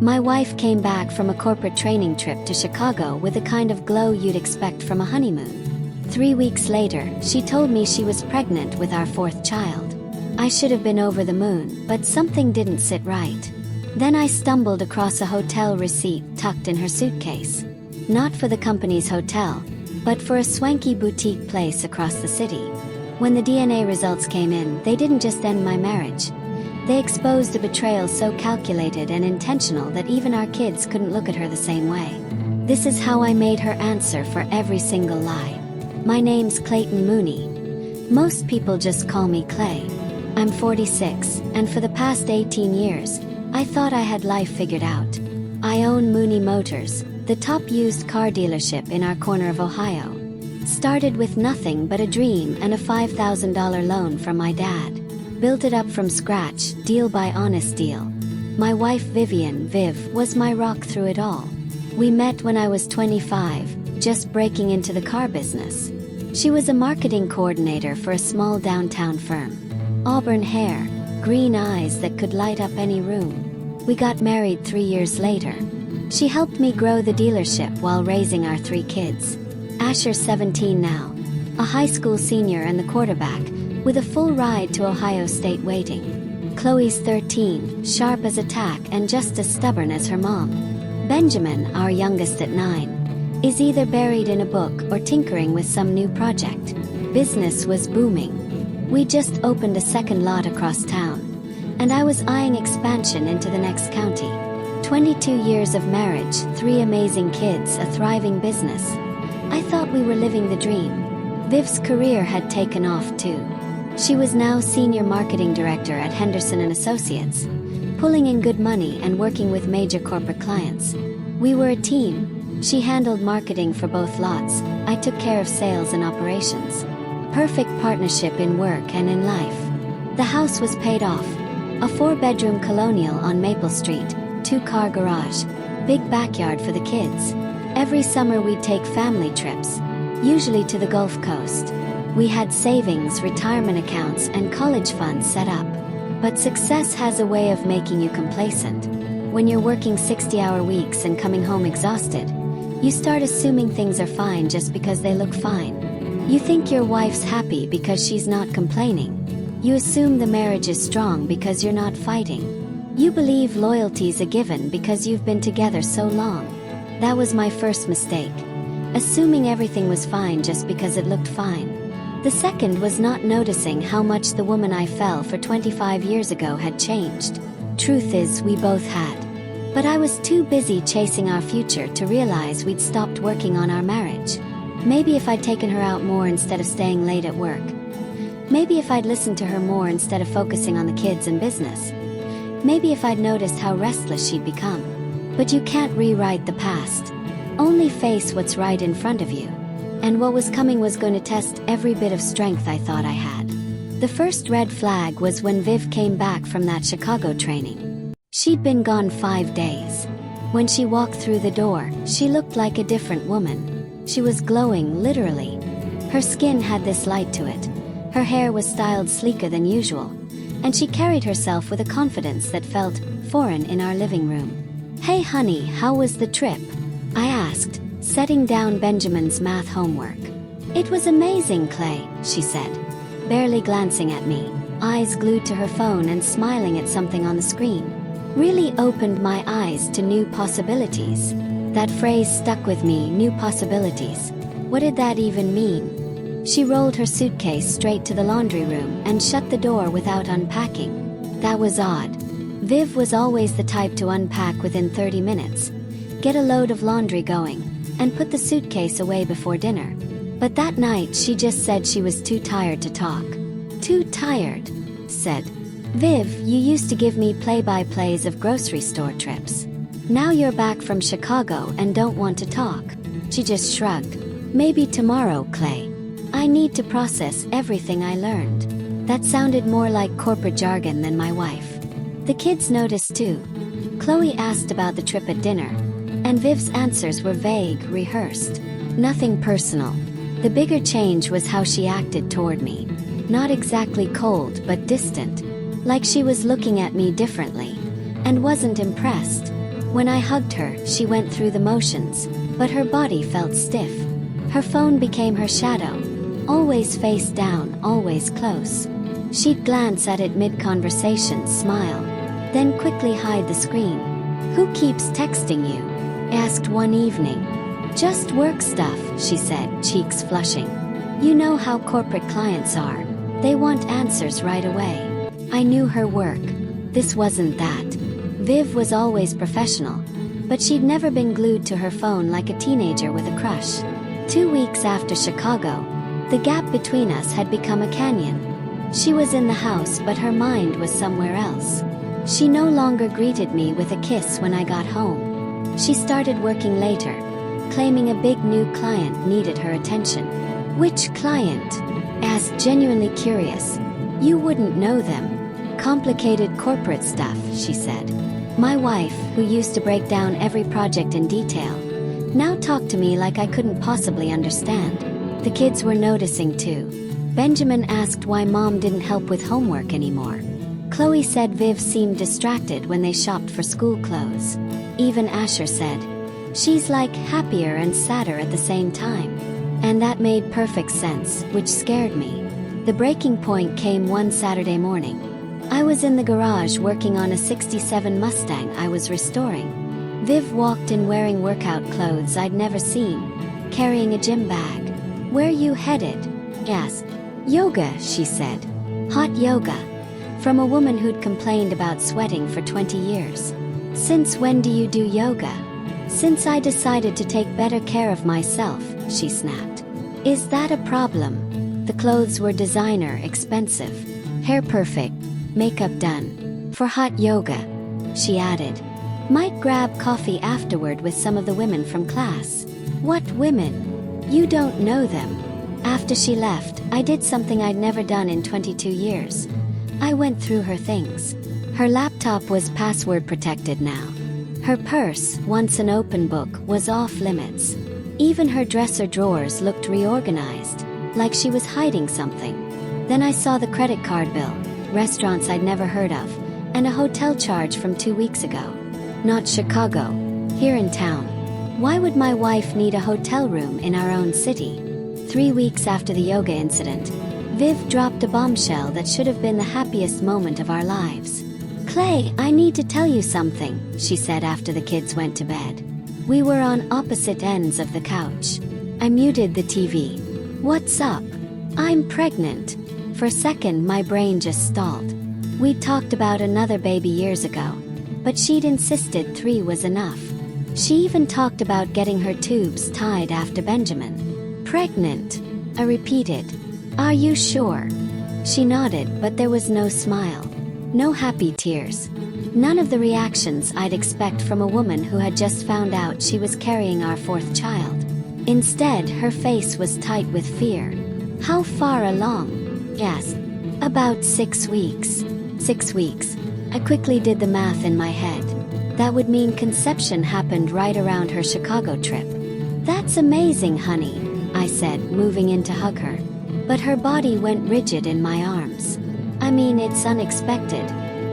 My wife came back from a corporate training trip to Chicago with the kind of glow you'd expect from a honeymoon. 3 weeks later, she told me she was pregnant with our fourth child. I should have been over the moon, but something didn't sit right. Then I stumbled across a hotel receipt tucked in her suitcase. Not for the company's hotel, but for a swanky boutique place across the city. When the DNA results came in, they didn't just end my marriage. They exposed a betrayal so calculated and intentional that even our kids couldn't look at her the same way. This is how I made her answer for every single lie. My name's Clayton Mooney. Most people just call me Clay. I'm 46, and for the past 18 years, I thought I had life figured out. I own Mooney Motors, the top used car dealership in our corner of Ohio. Started with nothing but a dream and a $5,000 loan from my dad. Built it up from scratch, deal by honest deal. My wife Viv, was my rock through it all. We met when I was 25, just breaking into the car business. She was a marketing coordinator for a small downtown firm. Auburn hair, green eyes that could light up any room. We got married 3 years later. She helped me grow the dealership while raising our 3 kids. Asher's 17 now, a high school senior and the quarterback, with a full ride to Ohio State waiting. Chloe's 13, sharp as a tack and just as stubborn as her mom. Benjamin, our youngest at 9, is either buried in a book or tinkering with some new project. Business was booming. We just opened a second lot across town, and I was eyeing expansion into the next county. 22 years of marriage, 3 amazing kids, a thriving business. I thought we were living the dream. Viv's career had taken off too. She was now senior marketing director at Henderson & Associates, pulling in good money and working with major corporate clients. We were a team. She handled marketing for both lots. I took care of sales and operations. Perfect partnership in work and in life. The house was paid off. A 4-bedroom colonial on Maple Street, 2-car garage, big backyard for the kids. Every summer we'd take family trips, usually to the Gulf Coast. We had savings, retirement accounts, and college funds set up. But success has a way of making you complacent. When you're working 60-hour weeks and coming home exhausted, you start assuming things are fine just because they look fine. You think your wife's happy because she's not complaining. You assume the marriage is strong because you're not fighting. You believe loyalty's a given because you've been together so long. That was my first mistake. Assuming everything was fine just because it looked fine. The second was not noticing how much the woman I fell for 25 years ago had changed. Truth is, we both had. But I was too busy chasing our future to realize we'd stopped working on our marriage. Maybe if I'd taken her out more instead of staying late at work. Maybe if I'd listened to her more instead of focusing on the kids and business. Maybe if I'd noticed how restless she'd become. But you can't rewrite the past. Only face what's right in front of you. And what was coming was going to test every bit of strength I thought I had. The first red flag was when Viv came back from that Chicago training. She'd been gone 5 days. When she walked through the door, she looked like a different woman. She was glowing, literally. Her skin had this light to it. Her hair was styled sleeker than usual. And she carried herself with a confidence that felt foreign in our living room. "Hey honey, how was the trip?" I asked, setting down Benjamin's math homework. "It was amazing, Clay," she said, barely glancing at me, eyes glued to her phone and smiling at something on the screen. Really opened my eyes to new possibilities. That phrase stuck with me, new possibilities. What did that even mean? She rolled her suitcase straight to the laundry room and shut the door without unpacking. That was odd. Viv was always the type to unpack within 30 minutes, get a load of laundry going, and put the suitcase away before dinner. But that night she just said she was too tired to talk. "Too tired," said. "Viv, you used to give me play-by-plays of grocery store trips. Now you're back from Chicago and don't want to talk." She just shrugged. "Maybe tomorrow, Clay. I need to process everything I learned." That sounded more like corporate jargon than my wife. The kids noticed too. Chloe asked about the trip at dinner, and Viv's answers were vague, rehearsed. Nothing personal. The bigger change was how she acted toward me. Not exactly cold, but distant. Like she was looking at me differently, and wasn't impressed. When I hugged her, she went through the motions, but her body felt stiff. Her phone became her shadow, always face down, always close. She'd glance at it mid-conversation, smile, then quickly hide the screen. "Who keeps texting you?" asked one evening. "Just work stuff," she said, cheeks flushing. "You know how corporate clients are. They want answers right away." I knew her work. This wasn't that. Viv was always professional, but she'd never been glued to her phone like a teenager with a crush. 2 weeks after Chicago, the gap between us had become a canyon. She was in the house, but her mind was somewhere else. She no longer greeted me with a kiss when I got home. She started working later, claiming a big new client needed her attention. "Which client?" asked, genuinely curious. "You wouldn't know them. Complicated corporate stuff," she said. My wife, who used to break down every project in detail, now talked to me like I couldn't possibly understand. The kids were noticing too. Benjamin asked why Mom didn't help with homework anymore. Chloe said Viv seemed distracted when they shopped for school clothes. Even Asher said, "She's like happier and sadder at the same time." And that made perfect sense, which scared me. The breaking point came one Saturday morning. I was in the garage working on a '67 Mustang I was restoring. Viv walked in wearing workout clothes I'd never seen, carrying a gym bag. "Where you headed?" asked. "Yoga," she said. Hot yoga. From a woman who'd complained about sweating for 20 years. "Since when do you do yoga?" "Since I decided to take better care of myself," she snapped. "Is that a problem?" The clothes were designer, expensive. Hair perfect, makeup done. "For hot yoga," she added. "Might grab coffee afterward with some of the women from class." "What women? You don't know them." After she left, I did something I'd never done in 22 years. I went through her things. Her laptop was password protected now. Her purse, once an open book, was off limits. Even her dresser drawers looked reorganized, like she was hiding something. Then I saw the credit card bill, restaurants I'd never heard of, and a hotel charge from 2 weeks ago. Not Chicago, here in town. Why would my wife need a hotel room in our own city? 3 weeks after the yoga incident, Viv dropped a bombshell that should have been the happiest moment of our lives. "Clay, I need to tell you something," she said after the kids went to bed. We were on opposite ends of the couch. I muted the TV. "What's up?" "I'm pregnant." For a second, my brain just stalled. We'd talked about another baby years ago, but she'd insisted 3 was enough. She even talked about getting her tubes tied after Benjamin. "Pregnant?" I repeated. "Are you sure?" She nodded, but there was no smile. No happy tears. None of the reactions I'd expect from a woman who had just found out she was carrying our 4th child. Instead, her face was tight with fear. "How far along?" asked. "About 6 weeks." 6 weeks. I quickly did the math in my head. That would mean conception happened right around her Chicago trip. "That's amazing, honey," I said, moving in to hug her. But her body went rigid in my arms. "I mean, it's unexpected,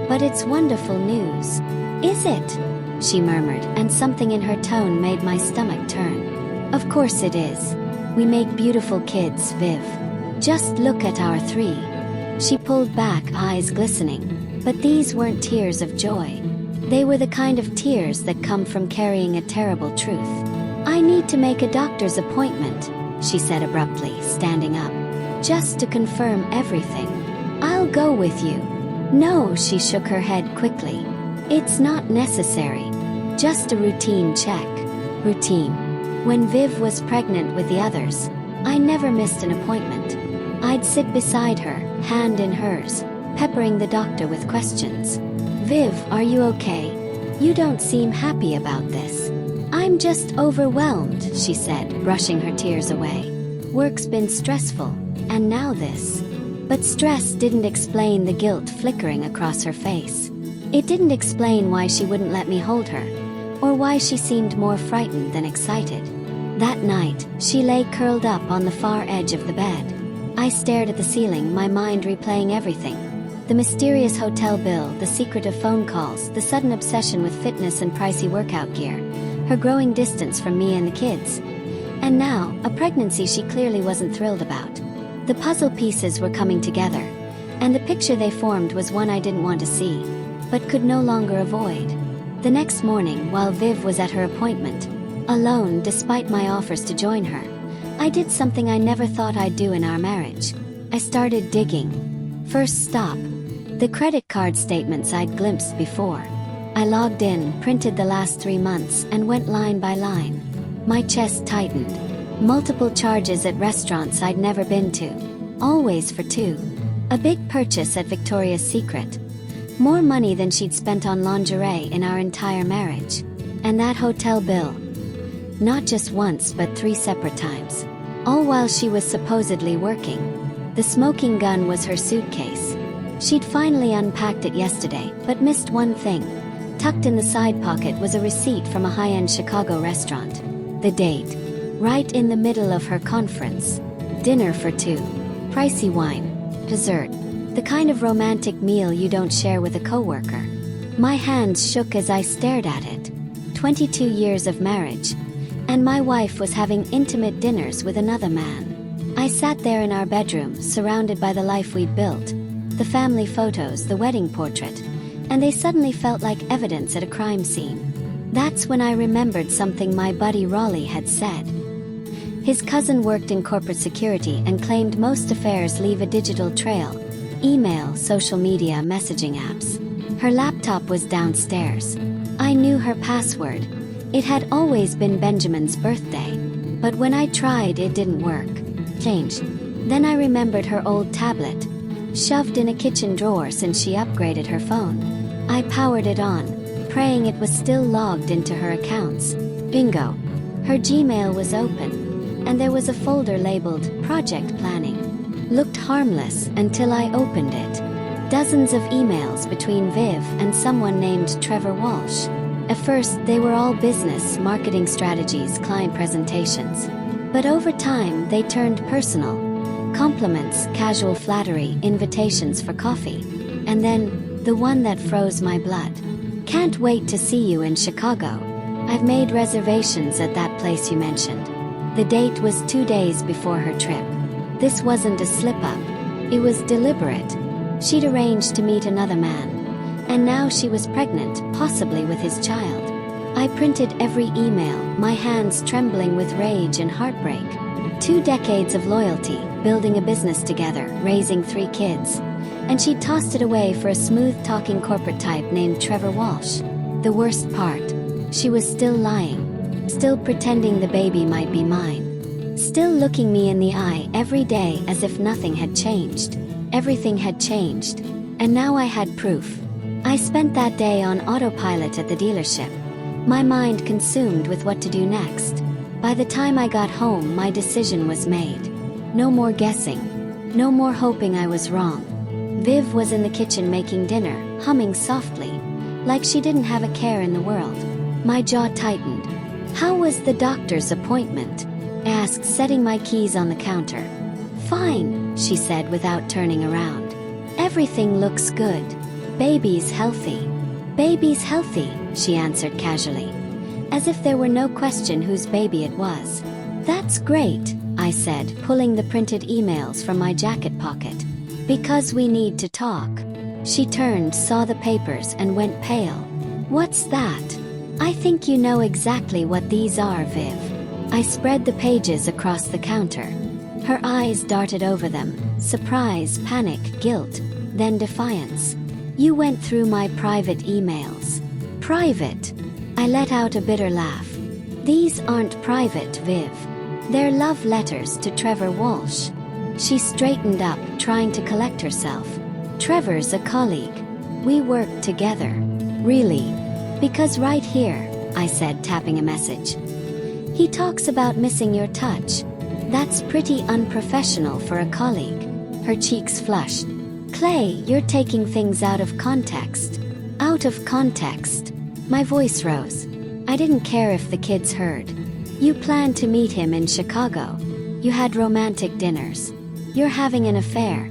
but it's wonderful news." "Is it?" she murmured, and something in her tone made my stomach turn. "Of course it is. We make beautiful kids, Viv. Just look at our 3. She pulled back, eyes glistening. But these weren't tears of joy. They were the kind of tears that come from carrying a terrible truth. "I need to make a doctor's appointment," she said abruptly, standing up. "Just to confirm everything." "I'll go with you." "No," she shook her head quickly. "It's not necessary. Just a routine check." Routine. When Viv was pregnant with the others, I never missed an appointment. I'd sit beside her, hand in hers, peppering the doctor with questions. "Viv, are you okay? You don't seem happy about this." "I'm just overwhelmed," she said, brushing her tears away. "Work's been stressful, and now this." But stress didn't explain the guilt flickering across her face. It didn't explain why she wouldn't let me hold her, or why she seemed more frightened than excited. That night, she lay curled up on the far edge of the bed. I stared at the ceiling, my mind replaying everything. The mysterious hotel bill, the secretive phone calls, the sudden obsession with fitness and pricey workout gear, her growing distance from me and the kids. And now, a pregnancy she clearly wasn't thrilled about. The puzzle pieces were coming together, and the picture they formed was one I didn't want to see, but could no longer avoid. The next morning, while Viv was at her appointment, alone despite my offers to join her, I did something I never thought I'd do in our marriage. I started digging. First stop, the credit card statements I'd glimpsed before. I logged in, printed the last 3 months, and went line by line. My chest tightened. Multiple charges at restaurants I'd never been to. Always for two. A big purchase at Victoria's Secret. More money than she'd spent on lingerie in our entire marriage. And that hotel bill. Not just once but 3 separate times. All while she was supposedly working. The smoking gun was her suitcase. She'd finally unpacked it yesterday, but missed one thing. Tucked in the side pocket was a receipt from a high-end Chicago restaurant. The date. Right in the middle of her conference. Dinner for 2. Pricey wine. Dessert. The kind of romantic meal you don't share with a coworker. My hands shook as I stared at it. 22 years of marriage. And my wife was having intimate dinners with another man. I sat there in our bedroom, surrounded by the life we'd built. The family photos, the wedding portrait. And they suddenly felt like evidence at a crime scene. That's when I remembered something my buddy Raleigh had said. His cousin worked in corporate security and claimed most affairs leave a digital trail. Email, social media, messaging apps. Her laptop was downstairs. I knew her password. It had always been Benjamin's birthday. But when I tried, it didn't work. Changed. Then I remembered her old tablet. Shoved in a kitchen drawer since she upgraded her phone. I powered it on, praying it was still logged into her accounts. Bingo. Her Gmail was open, and there was a folder labeled Project Planning. Looked harmless until I opened it. Dozens of emails between Viv and someone named Trevor Walsh. At first, they were all business, marketing strategies, client presentations. But over time, they turned personal. Compliments, casual flattery, invitations for coffee. And then, the one that froze my blood. Can't wait to see you in Chicago. I've made reservations at that place you mentioned. The date was 2 days before her trip. This wasn't a slip-up. It was deliberate. She'd arranged to meet another man. And now she was pregnant, possibly with his child. I printed every email, my hands trembling with rage and heartbreak. 2 decades of loyalty, building a business together, raising 3 kids. And she tossed it away for a smooth-talking corporate type named Trevor Walsh. The worst part, she was still lying. Still pretending the baby might be mine. Still looking me in the eye every day as if nothing had changed. Everything had changed. And now I had proof. I spent that day on autopilot at the dealership. My mind consumed with what to do next. By the time I got home, my decision was made. No more guessing. No more hoping I was wrong. Viv was in the kitchen making dinner, humming softly, like she didn't have a care in the world. My jaw tightened. How was the doctor's appointment? I asked, setting my keys on the counter. Fine, she said without turning around. Everything looks good. Baby's healthy. Baby's healthy, she answered casually, as if there were no question whose baby it was. That's great, I said, pulling the printed emails from my jacket pocket. Because we need to talk. She turned, saw the papers, and went pale. What's that? I think you know exactly what these are, Viv. I spread the pages across the counter. Her eyes darted over them, surprise, panic, guilt, then defiance. You went through my private emails. Private? I let out a bitter laugh. These aren't private, Viv. They're love letters to Trevor Walsh. She straightened up, trying to collect herself. Trevor's a colleague. We work together. Really? Because right here, I said, tapping a message. He talks about missing your touch. That's pretty unprofessional for a colleague. Her cheeks flushed. Clay, you're taking things out of context. Out of context. My voice rose. I didn't care if the kids heard. You planned to meet him in Chicago. You had romantic dinners. You're having an affair.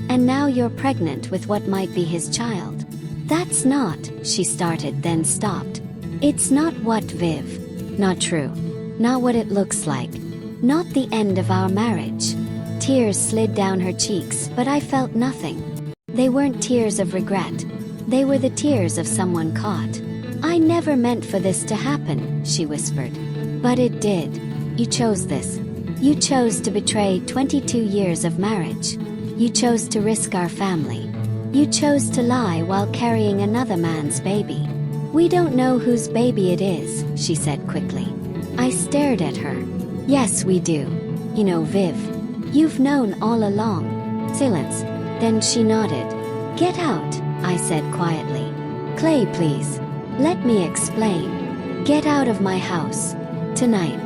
And now you're pregnant with what might be his child. That's not, she started then stopped. It's not what, Viv? Not true. Not what it looks like. Not the end of our marriage. Tears slid down her cheeks, but I felt nothing. They weren't tears of regret. They were the tears of someone caught. I never meant for this to happen, she whispered. But it did. You chose this. You chose to betray 22 years of marriage. You chose to risk our family. You chose to lie while carrying another man's baby. We don't know whose baby it is, she said quickly. I stared at her. Yes, we do. You know, Viv. You've known all along. Silence. Then she nodded. Get out, I said quietly. Clay, please. Let me explain. Get out of my house. Tonight.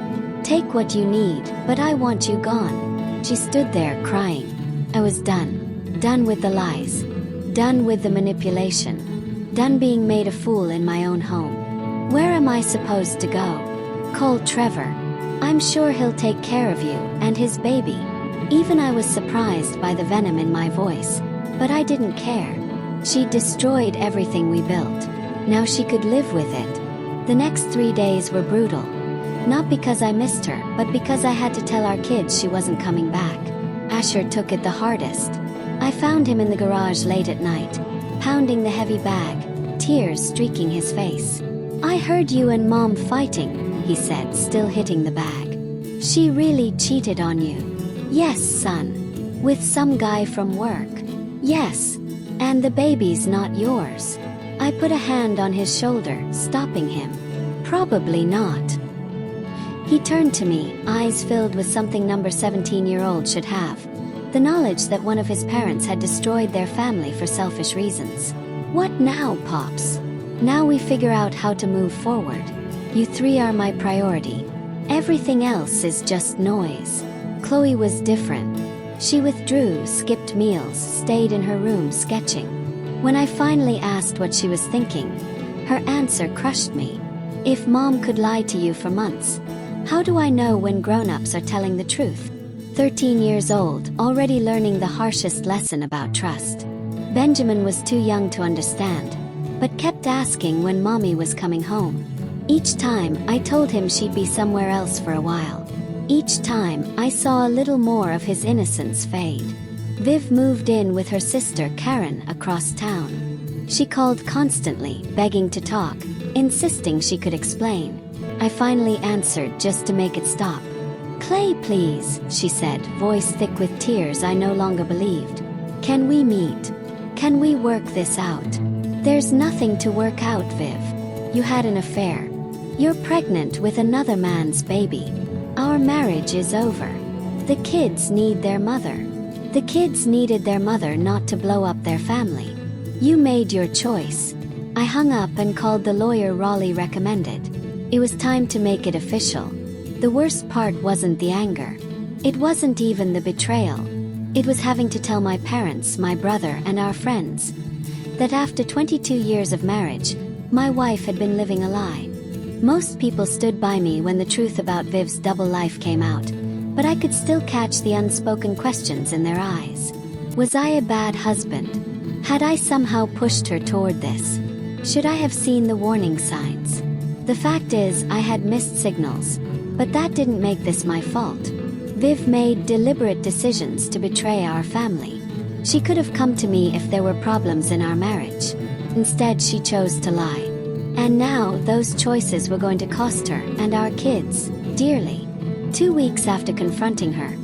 Take what you need, but I want you gone. She stood there crying. I was done. Done with the lies. Done with the manipulation. Done being made a fool in my own home. Where am I supposed to go? Call Trevor. I'm sure he'll take care of you and his baby. Even I was surprised by the venom in my voice, but I didn't care. She destroyed everything we built. Now she could live with it. The next 3 days were brutal. Not because I missed her, but because I had to tell our kids she wasn't coming back. Asher took it the hardest. I found him in the garage late at night, pounding the heavy bag, tears streaking his face. I heard you and Mom fighting, he said, still hitting the bag. She really cheated on you. Yes, son. With some guy from work. Yes. And the baby's not yours. I put a hand on his shoulder, stopping him. Probably not. He turned to me, eyes filled with something number 17-year-old should have. The knowledge that one of his parents had destroyed their family for selfish reasons. What now, Pops? Now we figure out how to move forward. You three are my priority. Everything else is just noise. Chloe was different. She withdrew, skipped meals, stayed in her room sketching. When I finally asked what she was thinking, her answer crushed me. If Mom could lie to you for months, how do I know when grown-ups are telling the truth? 13 years old, already learning the harshest lesson about trust. Benjamin was too young to understand, but kept asking when Mommy was coming home. Each time, I told him she'd be somewhere else for a while. Each time, I saw a little more of his innocence fade. Viv moved in with her sister Karen across town. She called constantly, begging to talk, insisting she could explain. I finally answered just to make it stop. Clay, please, she said, voice thick with tears I no longer believed. Can we meet? Can we work this out? There's nothing to work out, Viv. You had an affair. You're pregnant with another man's baby. Our marriage is over. The kids need their mother. The kids needed their mother not to blow up their family. You made your choice. I hung up and called the lawyer Raleigh recommended. It was time to make it official. The worst part wasn't the anger. It wasn't even the betrayal. It was having to tell my parents, my brother, and our friends that after 22 years of marriage, my wife had been living a lie. Most people stood by me when the truth about Viv's double life came out, but I could still catch the unspoken questions in their eyes. Was I a bad husband? Had I somehow pushed her toward this? Should I have seen the warning signs? The fact is, I had missed signals, but that didn't make this my fault. Viv made deliberate decisions to betray our family. She could have come to me if there were problems in our marriage. Instead, she chose to lie. And now, those choices were going to cost her and our kids dearly. 2 weeks after confronting her,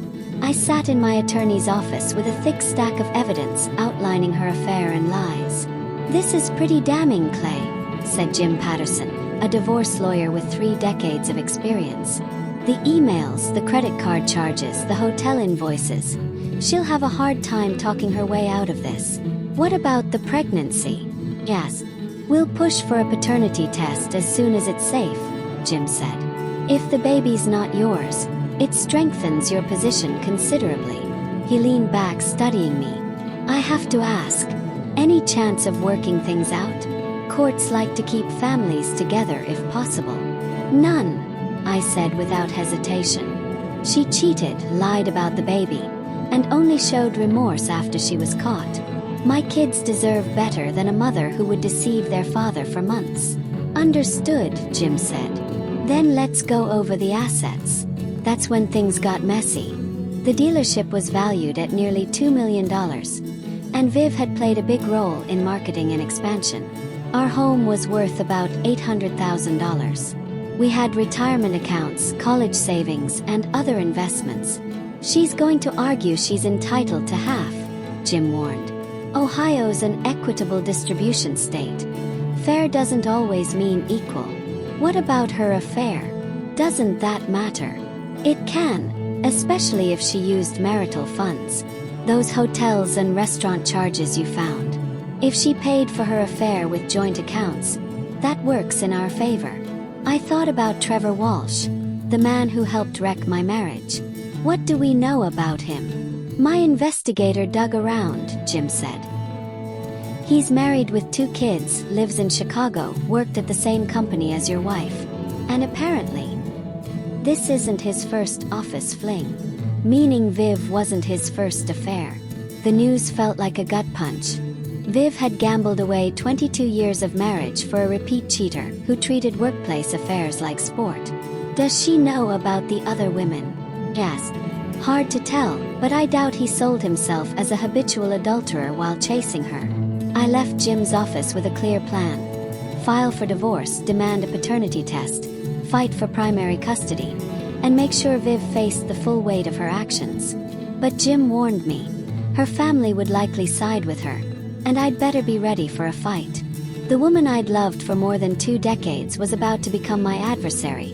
I sat in my attorney's office with a thick stack of evidence outlining her affair and lies. This is pretty damning, Clay, said Jim Patterson, a divorce lawyer with 3 decades of experience. The emails, the credit card charges, the hotel invoices. She'll have a hard time talking her way out of this. What about the pregnancy? Yes. We'll push for a paternity test as soon as it's safe, Jim said. If the baby's not yours, it strengthens your position considerably. He leaned back, studying me. I have to ask, any chance of working things out? Courts like to keep families together if possible. None, I said without hesitation. She cheated, lied about the baby, and only showed remorse after she was caught. My kids deserve better than a mother who would deceive their father for months. Understood, Jim said. Then let's go over the assets. That's when things got messy. The dealership was valued at nearly $2 million, and Viv had played a big role in marketing and expansion. Our home was worth about $800,000. We had retirement accounts, college savings, and other investments. She's going to argue she's entitled to half, Jim warned. Ohio's an equitable distribution state. Fair doesn't always mean equal. What about her affair? Doesn't that matter? It can, especially if she used marital funds. Those hotels and restaurant charges you found. If she paid for her affair with joint accounts, that works in our favor. I thought about Trevor Walsh, the man who helped wreck my marriage. What do we know about him? My investigator dug around, Jim said. He's married with 2 kids, lives in Chicago, worked at the same company as your wife. And apparently, this isn't his first office fling. Meaning Viv wasn't his first affair. The news felt like a gut punch. Viv had gambled away 22 years of marriage for a repeat cheater who treated workplace affairs like sport. Does she know about the other women? Yes. Hard to tell, but I doubt he sold himself as a habitual adulterer while chasing her. I left Jim's office with a clear plan. File for divorce, demand a paternity test, fight for primary custody, and make sure Viv faced the full weight of her actions. But Jim warned me. Her family would likely side with her, and I'd better be ready for a fight. The woman I'd loved for more than 2 decades was about to become my adversary,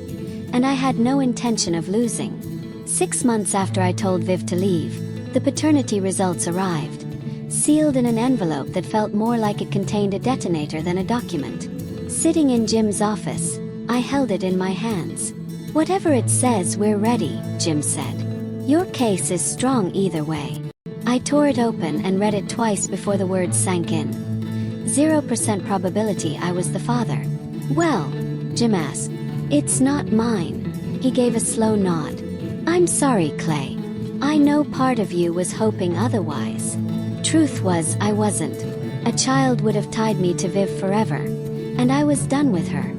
and I had no intention of losing. 6 months after I told Viv to leave, the paternity results arrived, sealed in an envelope that felt more like it contained a detonator than a document. Sitting in Jim's office, I held it in my hands. Whatever it says, we're ready, Jim said. Your case is strong either way. I tore it open and read it twice before the words sank in. 0% probability I was the father. Well, Jim asked. It's not mine. He gave a slow nod. I'm sorry, Clay. I know part of you was hoping otherwise. Truth was, I wasn't. A child would have tied me to Viv forever, and I was done with her.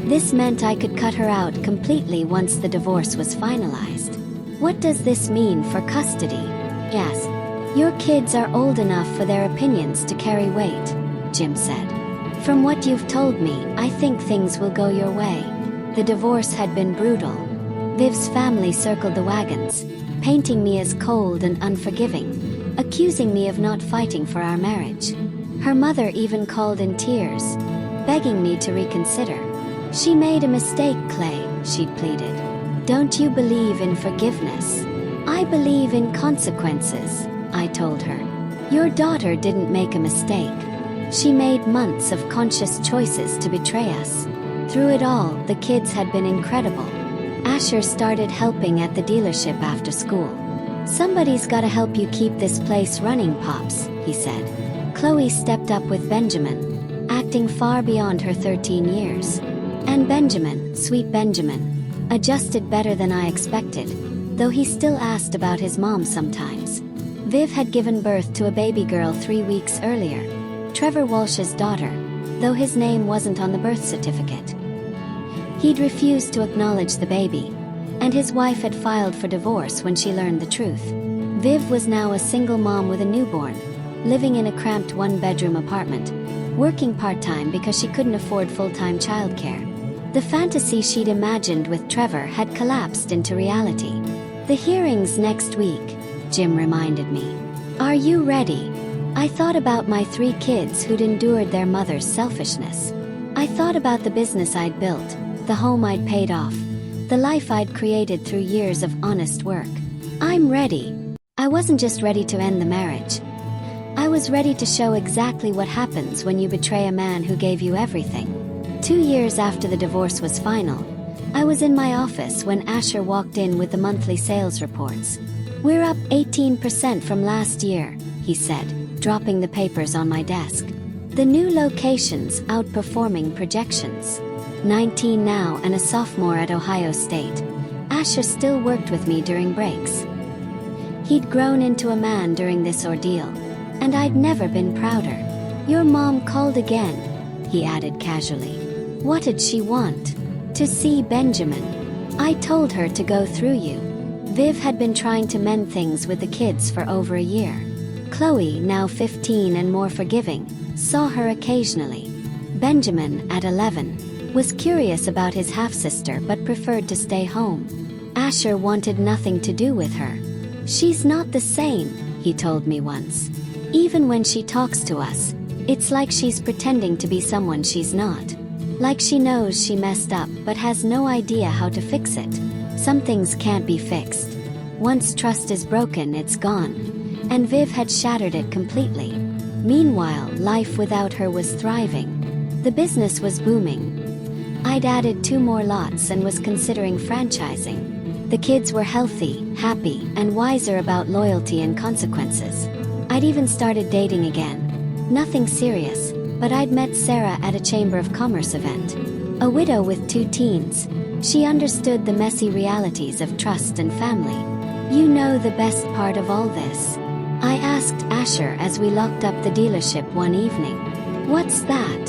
This meant I could cut her out completely once the divorce was finalized. What does this mean for custody? Yes. Your kids are old enough for their opinions to carry weight, Jim said. From what you've told me, I think things will go your way. The divorce had been brutal. Viv's family circled the wagons, painting me as cold and unforgiving, accusing me of not fighting for our marriage. Her mother even called in tears, begging me to reconsider. She made a mistake, Clay, she'd pleaded. Don't you believe in forgiveness? I believe in consequences, I told her. Your daughter didn't make a mistake. She made months of conscious choices to betray us. Through it all, the kids had been incredible. Asher started helping at the dealership after school. Somebody's gotta help you keep this place running, Pops, he said. Chloe stepped up with Benjamin, acting far beyond her 13 years. And Benjamin, sweet Benjamin, adjusted better than I expected, though he still asked about his mom sometimes. Viv had given birth to a baby girl 3 weeks earlier, Trevor Walsh's daughter, though his name wasn't on the birth certificate. He'd refused to acknowledge the baby, and his wife had filed for divorce when she learned the truth. Viv was now a single mom with a newborn, living in a cramped 1-bedroom apartment, working part-time because she couldn't afford full-time childcare. The fantasy she'd imagined with Trevor had collapsed into reality. The hearing's next week, Jim reminded me. Are you ready? I thought about my 3 kids who'd endured their mother's selfishness. I thought about the business I'd built, the home I'd paid off, the life I'd created through years of honest work. I'm ready. I wasn't just ready to end the marriage. I was ready to show exactly what happens when you betray a man who gave you everything. 2 years after the divorce was final, I was in my office when Asher walked in with the monthly sales reports. We're up 18% from last year, he said, dropping the papers on my desk. The new locations outperforming projections. 19 now and a sophomore at Ohio State. Asher still worked with me during breaks. He'd grown into a man during this ordeal, and I'd never been prouder. "Your mom called again," he added casually. "What did she want?" "To see Benjamin. I told her to go through you." Viv had been trying to mend things with the kids for over a year. Chloe, now 15 and more forgiving, saw her occasionally. Benjamin, at 11, was curious about his half-sister but preferred to stay home. Asher wanted nothing to do with her. "She's not the same," he told me once. "Even when she talks to us, it's like she's pretending to be someone she's not. Like she knows she messed up but has no idea how to fix it. Some things can't be fixed. Once trust is broken, it's gone. And Viv had shattered it completely. Meanwhile, life without her was thriving. The business was booming. I'd added 2 more lots and was considering franchising. The kids were healthy, happy, and wiser about loyalty and consequences. I'd even started dating again. Nothing serious, but I'd met Sarah at a Chamber of Commerce event. A widow with 2 teens, she understood the messy realities of trust and family. "You know the best part of all this?" I asked Asher as we locked up the dealership one evening. "What's that?"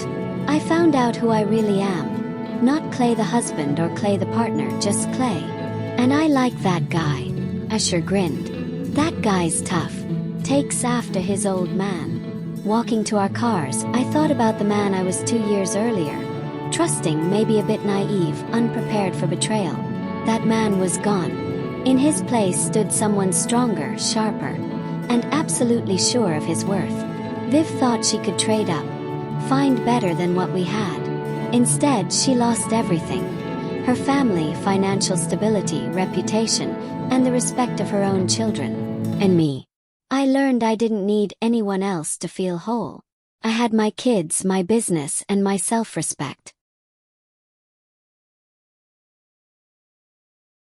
"I found out who I really am. Not Clay the husband or Clay the partner, just Clay. And I like that guy." Asher grinned. "That guy's tough. Takes after his old man." Walking to our cars, I thought about the man I was 2 years earlier. Trusting, maybe a bit naive, unprepared for betrayal. That man was gone. In his place stood someone stronger, sharper, and absolutely sure of his worth. Viv thought she could trade up, find better than what we had. Instead, she lost everything. Her family, financial stability, reputation, and the respect of her own children. And me. I learned I didn't need anyone else to feel whole. I had my kids, my business, and my self-respect.